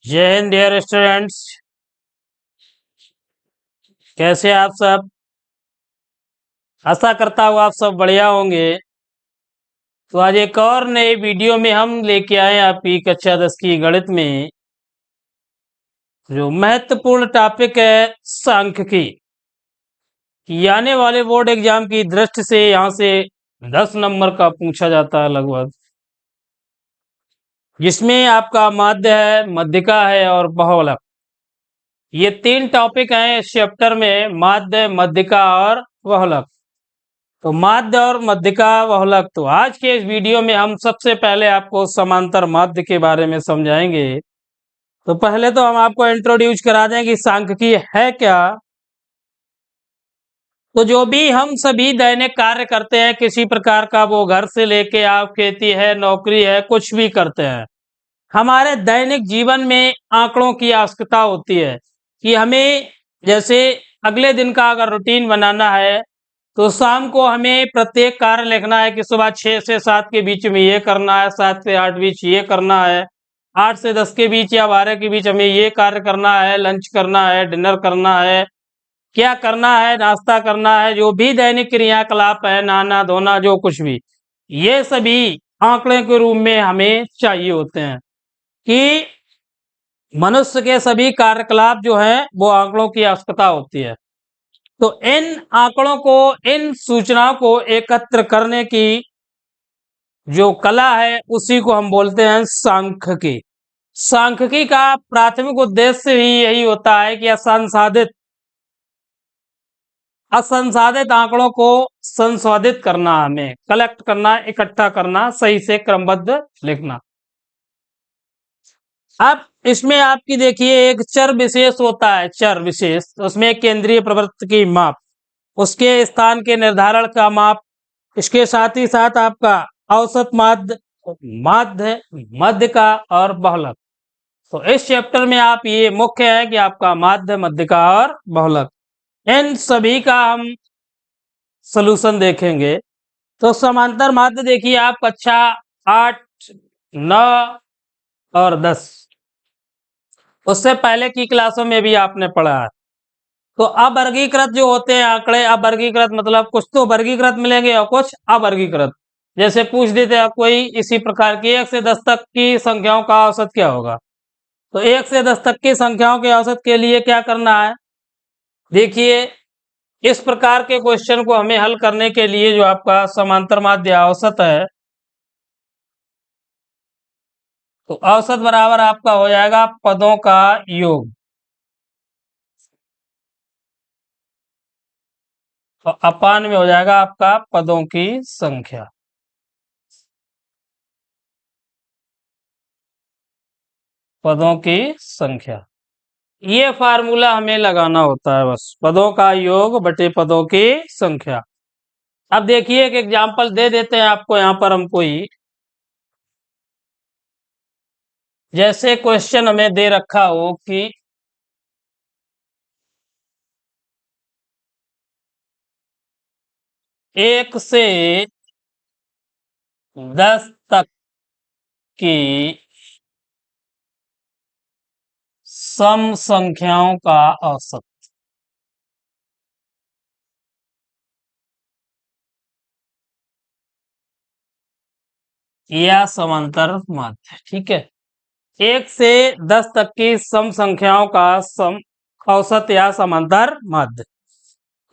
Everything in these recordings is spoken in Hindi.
जय हिंद डियर स्टूडेंट्स। कैसे आप सब? आशा करता हूँ आप सब बढ़िया होंगे। तो आज एक और नए वीडियो में हम लेके आए आपकी कक्षा 10 की गणित में जो महत्वपूर्ण टॉपिक है सांख्यिकी। कि आने वाले बोर्ड एग्जाम की दृष्टि से यहाँ से 10 नंबर का पूछा जाता है लगभग, जिसमें आपका माध्य है, मध्यिका है और बहुलक। ये 3 टॉपिक हैं इस चैप्टर में, माध्य, मध्यिका और बहुलक। तो माध्य और मध्यिका बहुलक। तो आज के इस वीडियो में हम सबसे पहले आपको समांतर माध्य के बारे में समझाएंगे। तो पहले तो हम आपको इंट्रोड्यूस करा दें कि सांख्यिकी है क्या। तो जो भी हम सभी दैनिक कार्य करते हैं किसी प्रकार का, वो घर से लेके आप खेती है, नौकरी है, कुछ भी करते हैं, हमारे दैनिक जीवन में आंकड़ों की आवश्यकता होती है। कि हमें जैसे अगले दिन का अगर रूटीन बनाना है तो शाम को हमें प्रत्येक कार्य लिखना है कि सुबह 6 से 7 के बीच में ये करना है, 7 से 8 बीच ये करना है, 8 से 10 के बीच या 12 के बीच हमें ये कार्य करना है, लंच करना है, डिनर करना है, क्या करना है, नाश्ता करना है, जो भी दैनिक क्रियाकलाप है, नहाना धोना, जो कुछ भी, ये सभी आंकड़े के रूप में हमें चाहिए होते हैं। कि मनुष्य के सभी कार्यकलाप जो हैं वो आंकड़ों की आवश्यकता होती है। तो इन आंकड़ों को, इन सूचनाओं को एकत्र करने की जो कला है उसी को हम बोलते हैं सांख्यिकी। सांख्यिकी का प्राथमिक उद्देश्य ही यही होता है कि असंसाधित आंकड़ों को संशोधित करना, हमें कलेक्ट करना, इकट्ठा करना, सही से क्रमबद्ध लिखना। अब इसमें आपकी देखिए एक चर विशेष होता है, चर विशेष, उसमें केंद्रीय प्रवृत्त की माप, उसके स्थान के निर्धारण का माप, इसके साथ ही साथ आपका औसत माध्य, माध्य, मध्य का और बहुलक। तो इस चैप्टर में आप ये मुख्य है कि आपका माध्य, मध्यिका और बहुलक, इन सभी का हम सलूशन देखेंगे। तो समांतर माध्य देखिए आप कक्षा 8, 9 और 10, उससे पहले की क्लासों में भी आपने पढ़ा है। तो अवर्गीकृत जो होते हैं आंकड़े, अवर्गीकृत मतलब कुछ तो वर्गीकृत मिलेंगे और कुछ अवर्गीकृत। जैसे पूछ देते हैं कोई इसी प्रकार की 1 से 10 तक की संख्याओं का औसत क्या होगा। तो 1 से 10 तक की संख्याओं के औसत के लिए क्या करना है, देखिए इस प्रकार के क्वेश्चन को हमें हल करने के लिए जो आपका समांतर माध्य औसत है, तो औसत बराबर आपका हो जाएगा पदों का योग, तो अपान में हो जाएगा आपका पदों की संख्या। पदों की संख्या, ये फार्मूला हमें लगाना होता है, बस पदों का योग बटे पदों की संख्या। अब देखिए एक एग्जांपल दे देते हैं आपको यहां पर हम कोई, जैसे क्वेश्चन हमें दे रखा हो कि 1 से 10 तक की सम संख्याओं का औसत, या समांतर माध्य। ठीक है, 1 से 10 तक की सम संख्याओं का सम औसत या समांतर माध्य।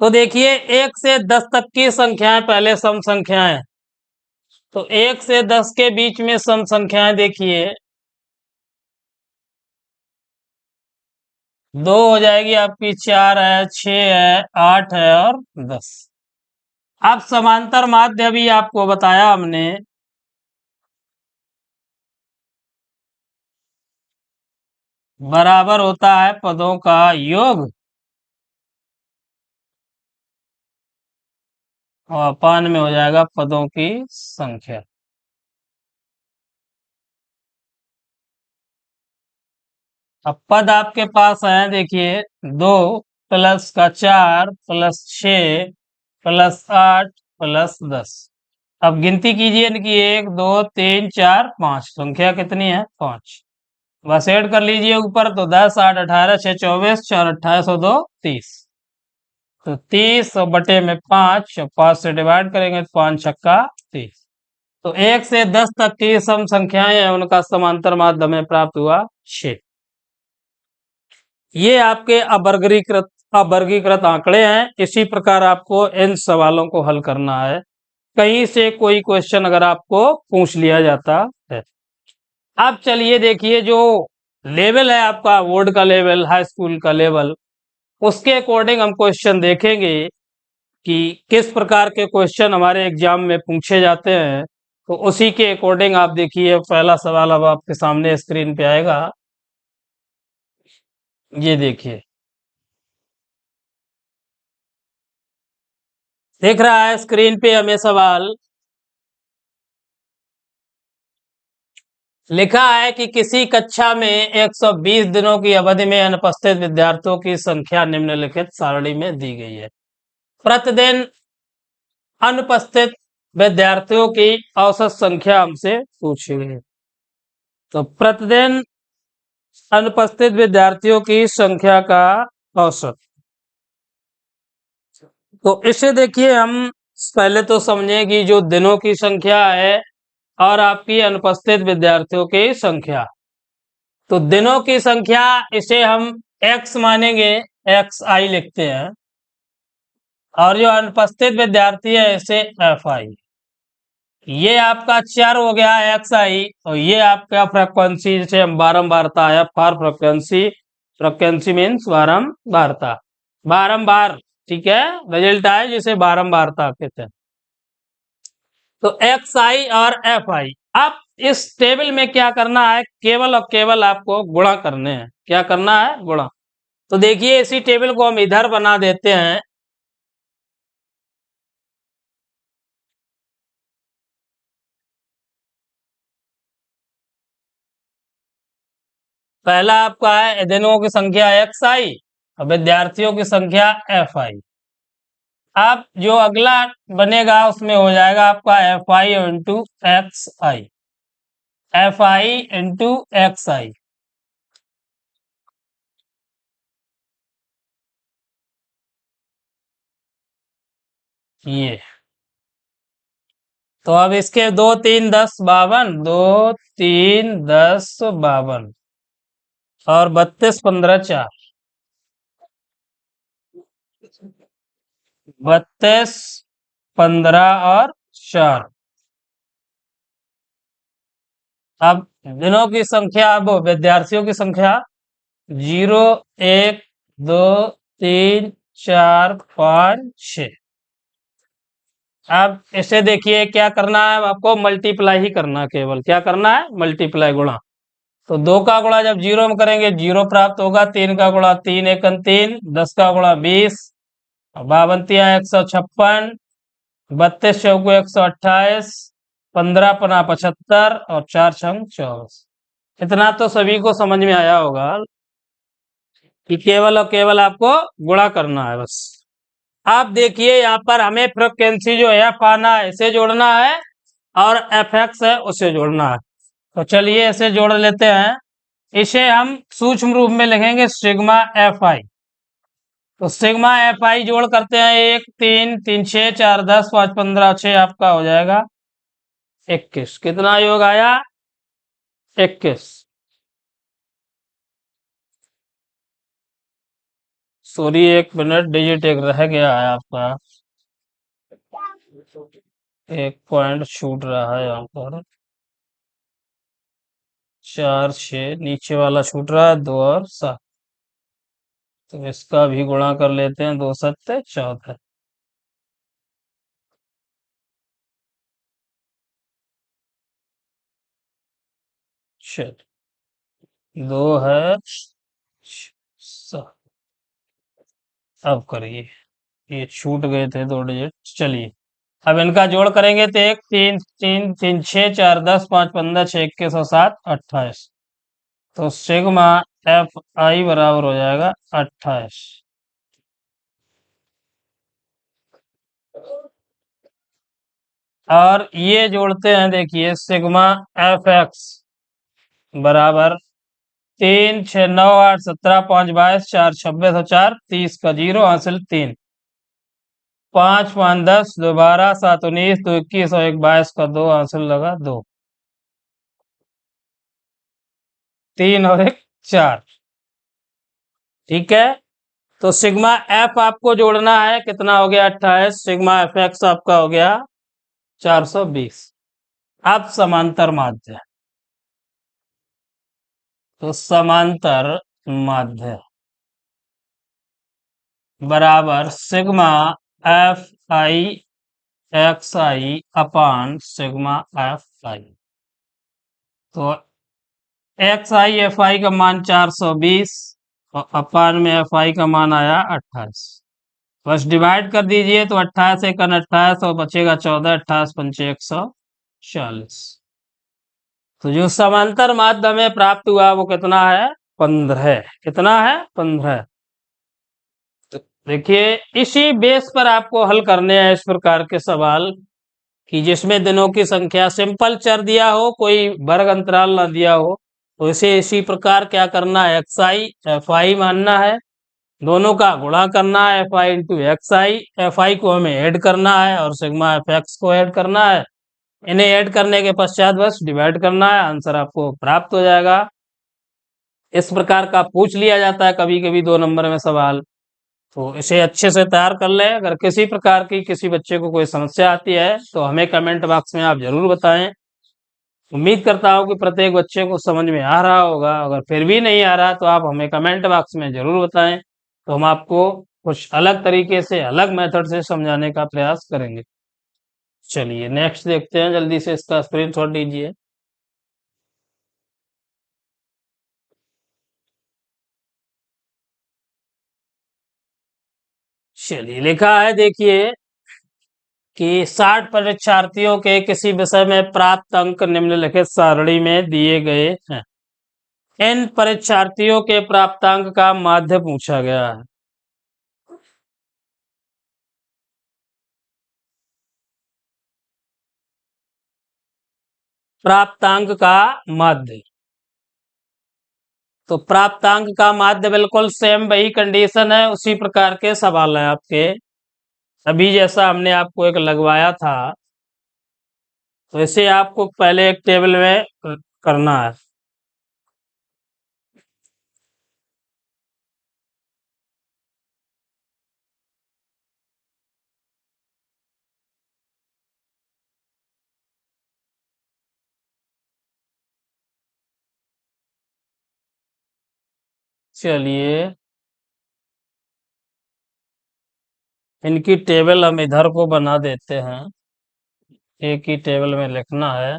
तो देखिए 1 से 10 तक की संख्याएं पहले सम संख्याएं, तो 1 से 10 के बीच में सम संख्याएं देखिए 2 हो जाएगी आपकी, 4 है, 6 है, 8 है और 10। अब समांतर माध्य भी आपको बताया हमने, बराबर होता है पदों का योग और अपान में हो जाएगा पदों की संख्या। अब पद आपके पास है देखिए 2 प्लस का 4 प्लस 6 प्लस 8 प्लस 10। अब गिनती कीजिए इनकी, 1 2 3 4 5, संख्या कितनी है, 5। बस ऐड कर लीजिए ऊपर, तो 10 8 18 6 24 4 28 और 2 30। तो 30 और बटे में 5, 5 से डिवाइड करेंगे तो 5 छक्का 30। तो 1 से 10 तक की सम संख्याएं हैं, उनका समांतर माध्य हमें प्राप्त हुआ 6। ये आपके अवर्गीकृत आंकड़े हैं। इसी प्रकार आपको इन सवालों को हल करना है। कहीं से कोई क्वेश्चन अगर आपको पूछ लिया जाता है। अब चलिए देखिए, जो लेवल है आपका, बोर्ड का लेवल, हाई स्कूल का लेवल, उसके अकॉर्डिंग हम क्वेश्चन देखेंगे कि किस प्रकार के क्वेश्चन हमारे एग्जाम में पूछे जाते हैं। तो उसी के अकॉर्डिंग आप देखिए, पहला सवाल अब आपके सामने स्क्रीन पे आएगा। ये देखिए, दिख रहा है स्क्रीन पे हमें सवाल। लिखा है कि किसी कक्षा में 120 दिनों की अवधि में अनुपस्थित विद्यार्थियों की संख्या निम्नलिखित सारणी में दी गई है। प्रतिदिन अनुपस्थित विद्यार्थियों की औसत संख्या हमसे पूछी गई। तो प्रतिदिन अनुपस्थित विद्यार्थियों की संख्या का औसत। तो इसे देखिए, हम पहले तो समझें कि जो दिनों की संख्या है और आपकी अनुपस्थित विद्यार्थियों की संख्या। तो दिनों की संख्या, इसे हम x मानेंगे, एक्स आई लिखते हैं, और जो अनुपस्थित विद्यार्थी है इसे एफ आई। ये आपका चर हो गया एक्स आई, और ये आपका फ्रीक्वेंसी, जिसे हम बारंबारता है, फॉर फ्रीक्वेंसी, फ्रीक्वेंसी मीन्स बारंबारता, बारंबार, ठीक है, रिजल्ट आए जिसे बारंबारता कहते हैं। तो एक्स आई और एफ आई। अब इस टेबल में क्या करना है, केवल और केवल आपको गुणा करने हैं। क्या करना है, गुणा। तो देखिए, इसी टेबल को हम इधर बना देते हैं। पहला आपका है दिनों की संख्या एक्स आई और विद्यार्थियों की संख्या एफ आई। अब जो अगला बनेगा उसमें हो जाएगा आपका F I into X I, F I into X I. ये तो अब इसके 2 3 10 52, 2 3 10 52 और 32 15 4, 32 15 और 4। अब दिनों की संख्या, अब विद्यार्थियों की संख्या 0 1 2 3 4 5 6। अब इसे देखिए, क्या करना है आपको, मल्टीप्लाई ही करना है, केवल क्या करना है, मल्टीप्लाई, गुणा। तो 2 का गुणा जब 0 में करेंगे 0 प्राप्त होगा, 3 का गुणा 3 एकम 3, 10 का गुणा 20, 52 तिया 156, 32 चौको 128, 15 पना 75 और 4 छंग 24। इतना तो सभी को समझ में आया होगा कि केवल और केवल आपको गुणा करना है बस। आप देखिए, यहाँ पर हमें फ्रीक्वेंसी जो है एफ आना है, इसे जोड़ना है, और एफ एक्स है उसे जोड़ना है। तो चलिए इसे जोड़ लेते हैं। इसे हम सूक्ष्म रूप में लिखेंगे सिग्मा एफ आई। तो सिग्मा एफ आई जोड़ करते हैं, 1 3 3 6 4 10 5 15 6, आपका हो जाएगा 21। कितना योग आया, 21। सॉरी, 1 मिनट, डिजिट एक रह गया है आपका, एक पॉइंट छूट रहा है यहाँ पर। 4 6 नीचे वाला छूट रहा है, 2 और 7। तो इसका भी गुणा कर लेते हैं, 2 7 14। चल, 2 है 7। अब करिए, ये छूट गए थे 2 डिजिट। चलिए अब इनका जोड़ करेंगे तो 1 3 3 3 6 4 10 5 15 6 21 और 7 28। तो सिग्मा एफ आई बराबर हो जाएगा 28। और ये जोड़ते हैं, देखिए सिग्मा एफ एक्स बराबर 3 6 9 8 17 5 22 4 26 और 4 30 का 0 हासिल 3 5 5 10 2 12 7 19 2 21 और 1 22 का 2 हासिल लगा 2 3 और 1 4। ठीक है, तो सिग्मा एफ आपको जोड़ना है, कितना हो गया 28, सिग्मा एफ एक्स आपका हो गया 420। अब समांतर माध्य, तो समांतर माध्य बराबर sigma F I X I upon sigma F आई। तो एक्स आई एफ आई का मान 420 और अपान में एफ आई का मान आया 28। बस डिवाइड कर दीजिए, तो 28 एक 28 और बचेगा 14, 28 पंचे 140। तो जो समांतर माध्य हमें प्राप्त हुआ वो कितना है 15। कितना है 15। तो देखिए, इसी बेस पर आपको हल करने हैं इस प्रकार के सवाल कि जिसमें दिनों की संख्या सिंपल चर दिया हो, कोई वर्ग अंतराल ना दिया हो। तो इसे इसी प्रकार क्या करना है, एक्स आई एफ आई मानना है, दोनों का गुणा करना है F I into X I. F आई को हमें ऐड करना है और सिग्मा एफ एक्स को ऐड करना है। इन्हें ऐड करने के पश्चात बस डिवाइड करना है, आंसर आपको प्राप्त हो जाएगा। इस प्रकार का पूछ लिया जाता है कभी कभी 2 नंबर में सवाल, तो इसे अच्छे से तैयार कर लें। अगर किसी प्रकार की किसी बच्चे को कोई समस्या आती है तो हमें कमेंट बॉक्स में आप जरूर बताएं। उम्मीद करता हूं कि प्रत्येक बच्चे को समझ में आ रहा होगा। अगर फिर भी नहीं आ रहा तो आप हमें कमेंट बॉक्स में जरूर बताएं, तो हम आपको कुछ अलग तरीके से, अलग मेथड से समझाने का प्रयास करेंगे। चलिए नेक्स्ट देखते हैं, जल्दी से इसका स्क्रीनशॉट लीजिए। चलिए लिखा है, देखिए कि 60 परीक्षार्थियों के किसी विषय में प्राप्त अंक निम्नलिखित सारणी में दिए गए हैं। इन परीक्षार्थियों के प्राप्तांक का माध्य पूछा गया है। प्राप्तांक का माध्य, तो प्राप्तांक का माध्य बिल्कुल सेम वही कंडीशन है, उसी प्रकार के सवाल है आपके। अभी जैसा हमने आपको एक लगवाया था, तो इसे आपको पहले एक टेबल में करना है। चलिए इनकी टेबल हम इधर को बना देते हैं, एक ही टेबल में लिखना है।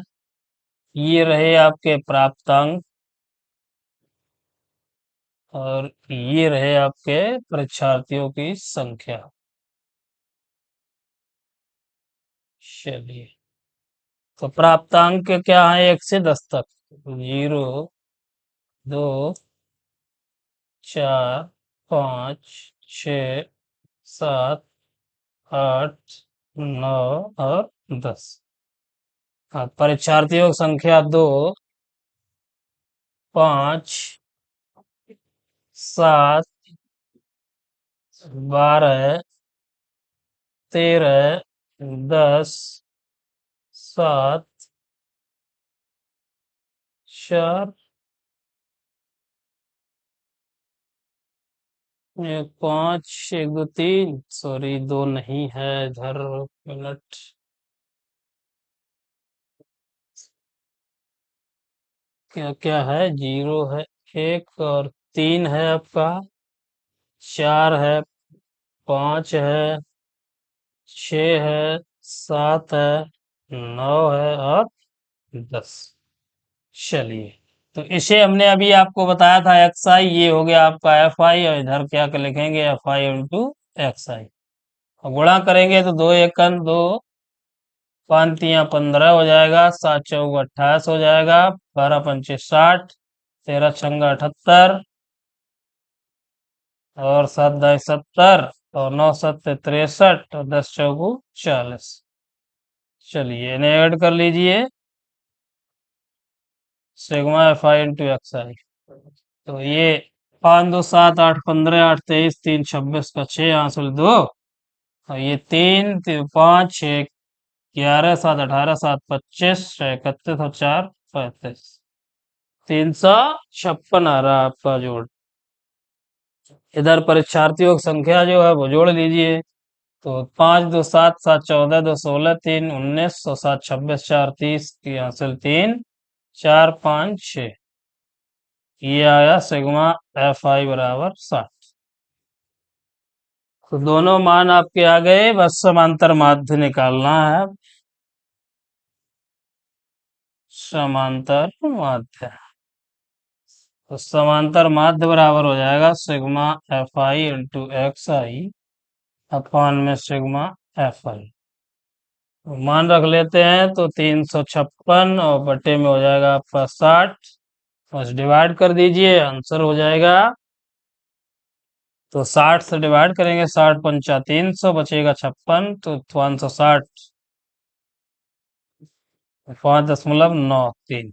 ये रहे आपके प्राप्तांक और ये रहे आपके परीक्षार्थियों की संख्या। चलिए, तो प्राप्तांक क्या है 1 से 10 तक, 0 2 4 5 6 7 8 9 और 10। हाँ, परीक्षार्थियों की संख्या 2 5 7 12 13 10 7 4 1 5 1 2 3, सॉरी 2 नहीं है इधर, मिनट। क्या क्या है, 0 है, 1 और 3 है आपका, 4 है, 5 है, 6 है, 7 है, 9 है और 10। चलिए, तो इसे हमने अभी आपको बताया था एक्स आई, ये हो गया आपका एफ आई, और इधर क्या लिखेंगे एफ आई इंटू एक्स आई। और गुणा करेंगे तो 2 एकन 2 5 15 हो जाएगा, 7 चौक 28 हो जाएगा, 12 पंचे 60, 13 छंगा 78 और 7 दाई 70 और 9 सत्ते 63 और 10 चौकू 40। चलिए इन्हें ऐड कर लीजिए, sigma F I into X I. तो ये 5 2 7 8 15 8 23 3 26 का 6 हासिल 2 और ये 3 5 6 11 7 18 7 25 31 और 4 35 356 आ रहा है आपका जोड़। इधर परीक्षार्थियों की संख्या जो है वो जोड़ लीजिए। तो 5 2 7 7 14 2 16 3 19 और 7 26 4 30 की हासिल 3 4 5 6। ये आया सिग्मा एफ आई बराबर 60। तो दोनों मान आपके आ गए, बस समांतर माध्य निकालना है। समांतर माध्य, तो समांतर माध्य बराबर हो जाएगा sigma F I into X I upon में सिग्मा एफ आई। मान रख लेते हैं तो 356 और बटे में हो जाएगा आपका 60। बस डिवाइड कर दीजिए, आंसर हो जाएगा। तो 60 से डिवाइड करेंगे, 60 पंचा 300, बचेगा 56, तो 560 5.93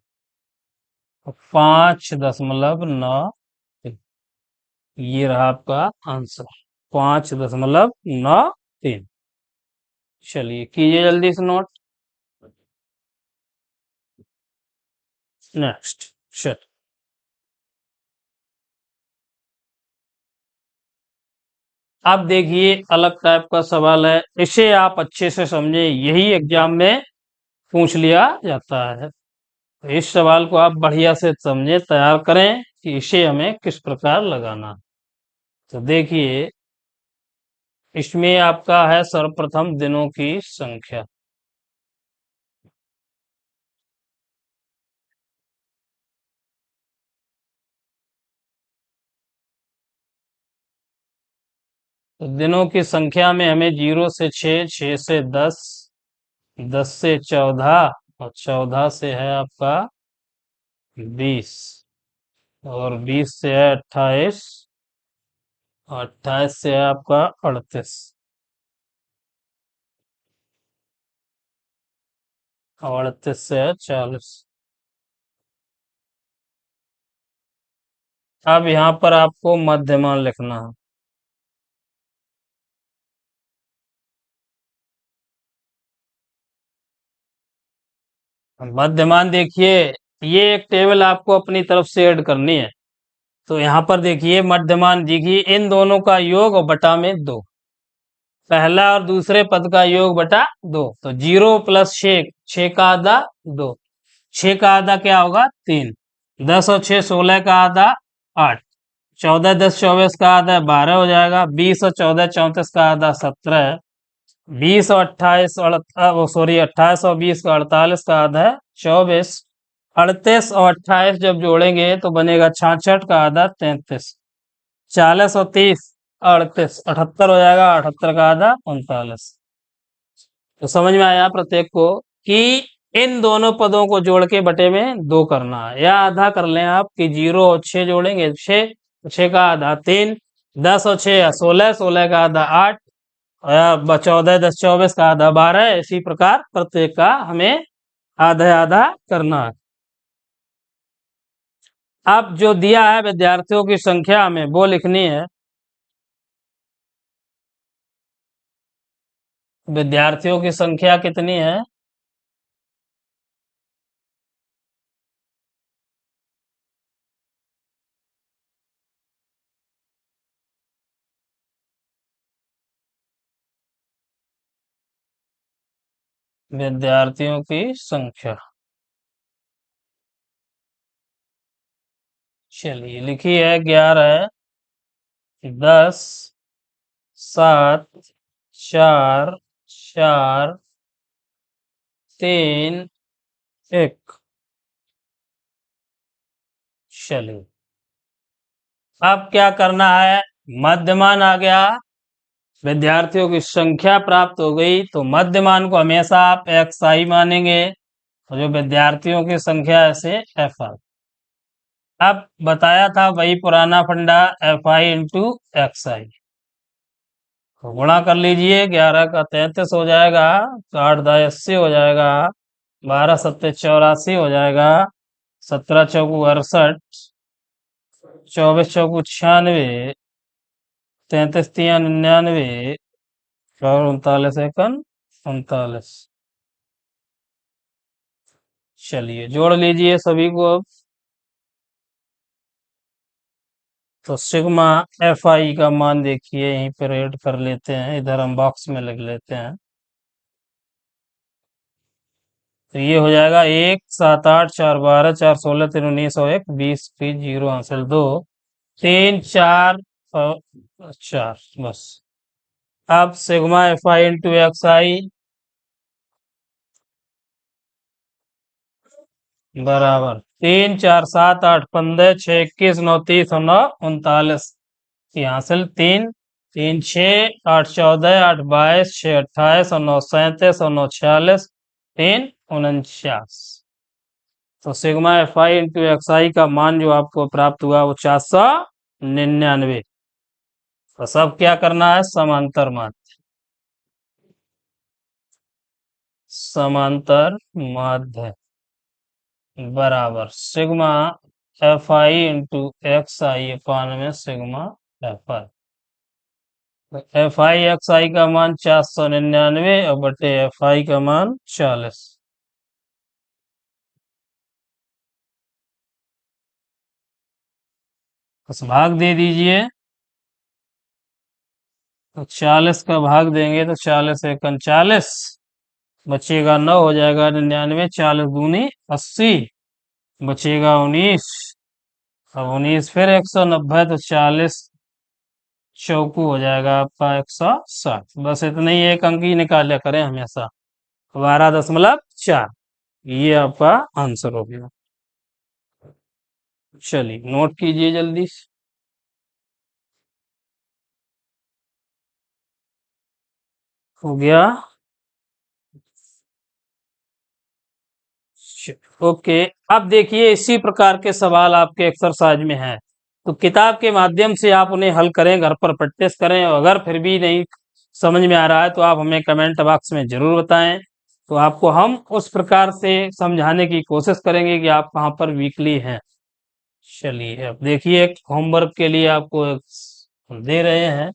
5.93। ये रहा आपका आंसर 5.93। चलिए कीजिए जल्दी से नोट। नेक्स्ट चल, आप देखिए अलग टाइप का सवाल है, इसे आप अच्छे से समझे, यही एग्जाम में पूछ लिया जाता है। तो इस सवाल को आप बढ़िया से समझे, तैयार करें कि इसे हमें किस प्रकार लगाना। तो देखिए इसमें आपका है सर्वप्रथम दिनों की संख्या। तो दिनों की संख्या में हमें 0 से 6, 6 से 10, 10 से 14 और 14 से है आपका 20 और 20 से है 28 और 28 से है आपका 38 और 38 से है 40। अब यहाँ पर आपको मध्यमान लिखना है। मध्यमान देखिए, ये एक टेबल आपको अपनी तरफ से ऐड करनी है। तो यहाँ पर देखिए मध्यमान देखिए, इन दोनों का योग और बटा में 2, पहला और दूसरे पद का योग बटा 2, तो 0 प्लस 6, 6 का आधा 2, 6 का आधा क्या होगा 3, 10 और 6 16 का आधा 8, 14 10 24 का आधा 12 हो जाएगा, 20 और 14 34 का आधा 17, 20 और 28 वो सॉरी 28 और 20 का 48 का आधा है 24, 38 और 28 जब जोड़ेंगे तो बनेगा 66 का आधा 33, 40 और 30 38 78 हो जाएगा, 78 का आधा 39। तो समझ में आया प्रत्येक को कि इन दोनों पदों को जोड़ के बटे में 2 करना है, या आधा कर लें आप कि 0 और 6 जोड़ेंगे 6, 6 का आधा 3, 10 और 6 16, 16 का आधा 8, 14 10 24 का आधा 12। इसी प्रकार प्रत्येक का हमें आधा आधा करना है। अब जो दिया है विद्यार्थियों की संख्या हमें वो लिखनी है। विद्यार्थियों की संख्या कितनी है? विद्यार्थियों की संख्या, चलिए लिखी है 11 10 7 4 4 3 1। चलिए अब क्या करना है, मध्यमान आ गया, विद्यार्थियों की संख्या प्राप्त हो गई, तो मध्यमान को हमेशा आप एक्स आई मानेंगे, तो जो विद्यार्थियों की संख्या है ऐसे एफ आई। अब बताया था वही पुराना फंडा, F I into X I, तो गुणा कर लीजिए, 11 का 33 हो जाएगा, 8 दाई 80 हो जाएगा, 12 सत्ते 84 हो जाएगा, 17 चौकू 68, 24 चौको 96, 33 तिया 99 और 39 एकन 39। चलिए जोड़ लीजिए सभी को अब। तो सिग्मा एफ आई का मान देखिए यहीं पर ऐड कर लेते हैं, इधर हम बॉक्स में लिख लेते हैं। तो ये हो जाएगा 1 7 8 4 12 4 16 3 19 और 1 20 फिर 0 हासिल 2 3 4 और 4 बस। अब sigma F I into X I बराबर 3 4 7 8 15 6 21 9 30 और 9 39। यहाँ से 3 3 6 8 14 8 22 6 28 और 9 37 और 9 46 3 49। तो sigma F I into X I का मान जो आपको प्राप्त हुआ वो 499। तो सब क्या करना है, समांतर माध्य, समांतर माध्य बराबर sigma F I into X I upon में sigma F I. F I X I का मान 499 और बटे एफ आई का मान 40। बस भाग दे दीजिए। तो 40 का भाग देंगे तो 40 एकन 40 बचेगा 9 हो जाएगा 99, 40 दूनी 80 बचेगा 19। अब 19 फिर 190 तो 40 चौकू हो जाएगा आपका 160। बस इतना ही एक अंक ही निकाला करें हमेशा, 12.4। ये आपका आंसर हो गया। चलिए नोट कीजिए जल्दी से। हो गया। ओके, अब देखिए इसी प्रकार के सवाल आपके एक्सरसाइज में हैं, तो किताब के माध्यम से आप उन्हें हल करें, घर पर प्रैक्टिस करें। और अगर फिर भी नहीं समझ में आ रहा है तो आप हमें कमेंट बॉक्स में जरूर बताएं, तो आपको हम उस प्रकार से समझाने की कोशिश करेंगे कि आप कहाँ पर वीकली हैं। चलिए अब देखिए होमवर्क के लिए आपको दे रहे हैं,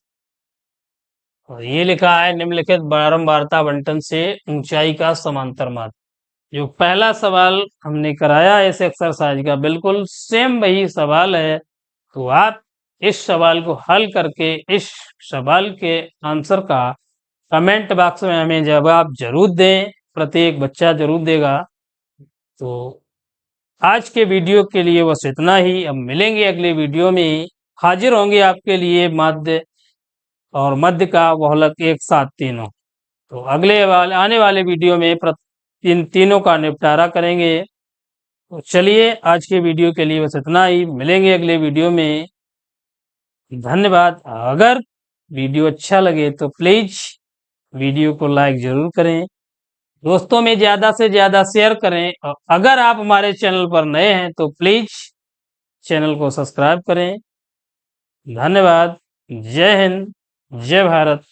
और ये लिखा है निम्नलिखित बारंबारता बंटन से ऊंचाई का समांतर माध्य। जो पहला सवाल हमने कराया इस एक्सरसाइज का बिल्कुल सेम वही सवाल है। तो आप इस सवाल को हल करके इस सवाल के आंसर का कमेंट बॉक्स में हमें जवाब जरूर दें, प्रत्येक बच्चा जरूर देगा। तो आज के वीडियो के लिए बस इतना ही। अब मिलेंगे अगले वीडियो में, हाजिर होंगे आपके लिए माध्य और मध्य का बहुलक एक साथ तीनों। तो अगले वाले आने वाले वीडियो में इन तीनों का निपटारा करेंगे। तो चलिए आज के वीडियो के लिए बस इतना ही, मिलेंगे अगले वीडियो में। धन्यवाद। अगर वीडियो अच्छा लगे तो प्लीज वीडियो को लाइक जरूर करें, दोस्तों में ज्यादा से ज्यादा शेयर करें, और अगर आप हमारे चैनल पर नए हैं तो प्लीज चैनल को सब्सक्राइब करें। धन्यवाद। जय हिंद, जय भारत।